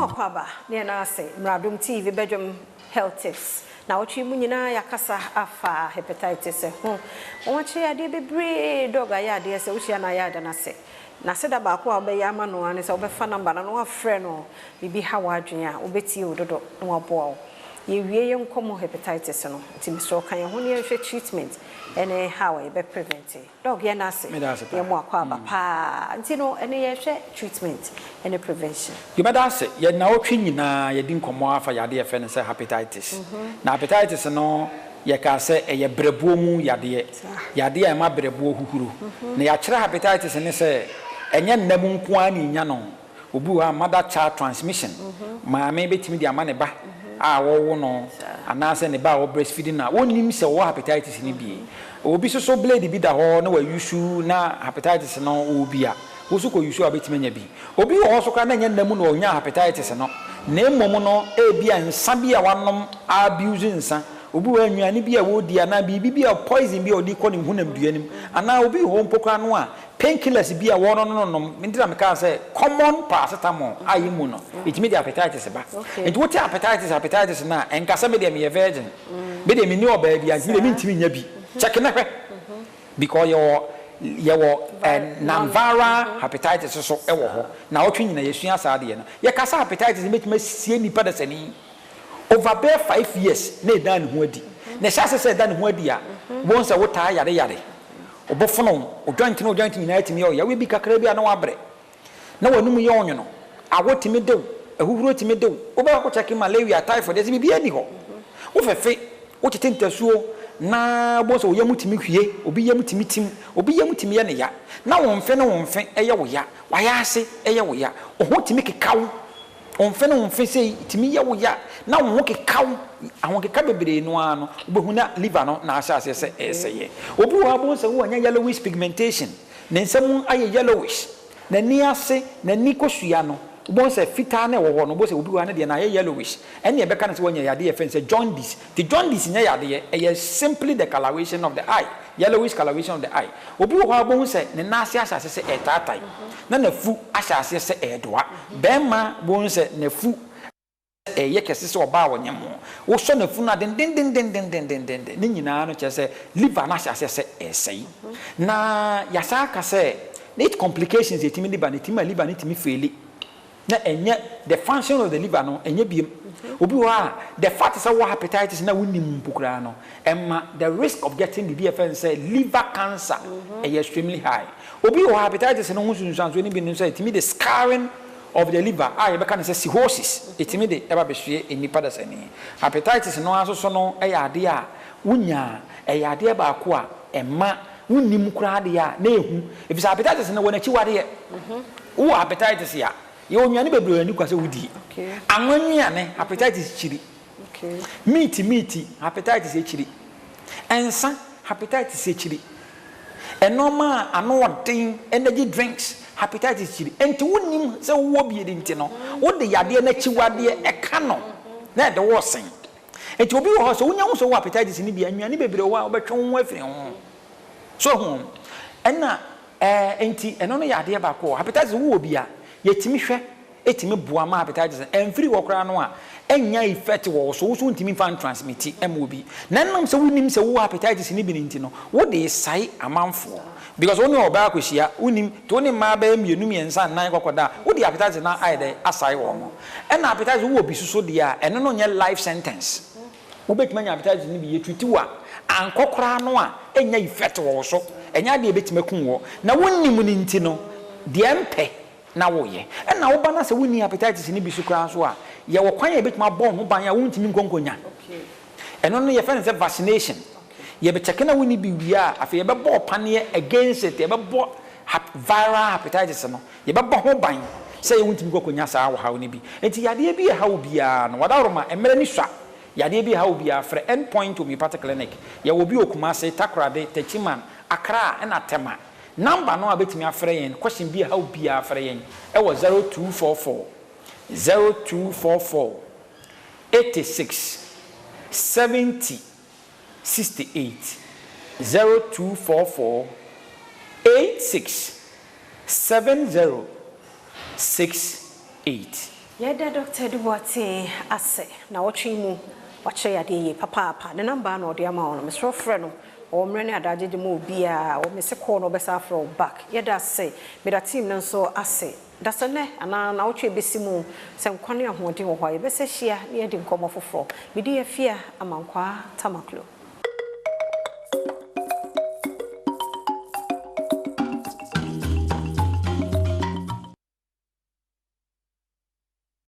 Yemo kwaba ne na ase Adom TV Badwam health tips. Na otwi mu nyina yakasa afa hepatitis ho. Onche ade bebre dog ayade se wohia na ayade na se. Na se da ba ko obeya ama no ane se obefa number na no afre no bibi ha wadwen a obeti ododo na waboa. Ye wie ye nkomo hepatitis no. Ti so kan ye ho ne hwe treatment ene how e be prevent. Dog ye na se. Yemo akwaba pa. Nti no ene ye hwe treatment ene prevention. You better say ye na otwi nyina ye din komo afa yade ye fe ne se hepatitis. Na hepatitis no ye ka se ye brebuo mu yade e ma brebuo huhuru. Na ya kire hepatitis ne se enye nnam nko ani nya no obu ha mother child transmission. Maame betimi di ama ne ba a wo no anase ne ba wo breastfeeding na wonim se wo hepatitis ni bi obi so blade bi da ho na wa yusu na hepatitis no obi a wo so ko yusu abetimi nya bi obi wo so ka na nya nnam no onya hepatitis no na emom no e bi ansa bi a wanom abuse nsa obi wa nnuane bi a wo di ana bi a poison bi a odi ko ne hunam duanim ana obi ho mpokra no a painkillers bi a wono no ndira me ka say common paracetamol ayimu no itimi di hepatitis ba enti what hepatitis na enkasa me de me virgin me de me ni oba bi anti de me ntimi nya bi check na hwe because your non-viral hepatitis so ewo ho na otwe nyina yesua saade ye no ye kasa hepatitis metima sie nipa da sani over 5 years na edan ho adi na sha se edan ho adi a won se wota yare obofono ojoint nyina atimi o ya we bi kakra bi na wabre na wanum ye onyo no awotimi dew ahuhuro timi dew oba ko check malaria typhoid ezi bi ani ho wo fefe wo tetentasuo na bo so yamutimi hwie obi yamutimi tim obi yamutimi ye ne ya na wonfe eye wo ya waya ase eye wo ya oho timi kekawo wonfe sei timi ye wo ya na wo kekawo awon keka bebre no ano obehu na liver no na asase se eseye obi wa bo so wo anya yellowish pigmentation na nsam aye yellowish na ni ase na ni kosua no bo se fita na wo ho no bo se obi wa na de na aye yellowish ene e beka na se wonya yade e fense jaundice the jaundice nya yade e simply the coloration of the eye yellowish coloration of the eye obi wo bo se ne na asase se etatai na na fu asase se edoa bema bo se na fu ye kese se oba wonyem wo so na fu na den ni nyina no che se liver na asase se esei na yasa ka se it complications etimi liver ni timi faili na enye the function of the liver no enye biem obi wa the fact is what hepatitis na wonim mpukura no emma the risk of getting the BFN say liver cancer is extremely high obi wa hepatitis no hunsunsan so ni bi no say etimi the scarring of the liver I be can say cirrhosis etimi de eba behwe enipa da sani hepatitis no aso so no ade a wunya ade ba ko a emma wonim kura ade a na ehu if hepatitis no wona chi wade wo hepatitis ya ye onwane bebre ani kwase wudi anwanwane hepatitis chiri meat hepatitis chiri ensa hepatitis chiri enoma anoden energy drinks hepatitis chiri enti wonim se wo bie de nti no wo de yade na chiwade eka no na de wo sen enti obi wo so wonya wo so hepatitis ni bia anwane bebre wo obetwe wo afiri ho so ho enna enti eno no yade ba ko hepatitis wo bia yetimi hwe etimi boa ma hepatitis emfiri wokra no a enya effect wo so so ntimi fan transmit emobi nanam se wonim se wo hepatitis ni bi nti no wo de sai amanfo because oni oba akohia wonim to oni ma ba mienu miensa nan kokoda wo de hepatitis na aide asai wo mo ena hepatitis wo obi suso de a eno no nye life sentence wo betima nya hepatitis ni bi yetuti wa ankokra no a enya effect wo so enya de betima kun wo na wonim ni nti no de empe na wo ye na wo ba na se woni hepatitis ni bi su kran so a ye wo kwan ye betima bon ho ban ya wontimi nkonkonya eno no ye fa say vaccination ye be check na woni bi wia afi ye be bo pane against it ye be bo viral hepatitis no ye be bo ho ban say ye wontimi nkonkonya sa wo ha woni bi enti yade bi ha wo bia no wada roma emere ni swa yade bi ha wo bia frɛ endpoint homeopathic clinic ye wo bi okuma se takrade tachiman akra na tema number no abetimi afre yen question bi how bi afre yen e wo 0244 86 70 68 0244 86 70 68 Yɛda Dr. Duboate ase na wɔtwe mu wakyerɛ yade yi papa ne namba na ɔde ama wɔn mesrɛ frɛ no ɔmrɛ ne adagye de mu obi a ɔmese call no bɛsa frɛ wo back yɛda ase meda team no nso ase dasane ana na wɔtwe besi mu sɛ nkwane ahoɔden wɔ hɔ a yɛbɛsɛ hyia ne yɛde nkɔmmɔ foforɔ mede yɛfia amankwa tamaklo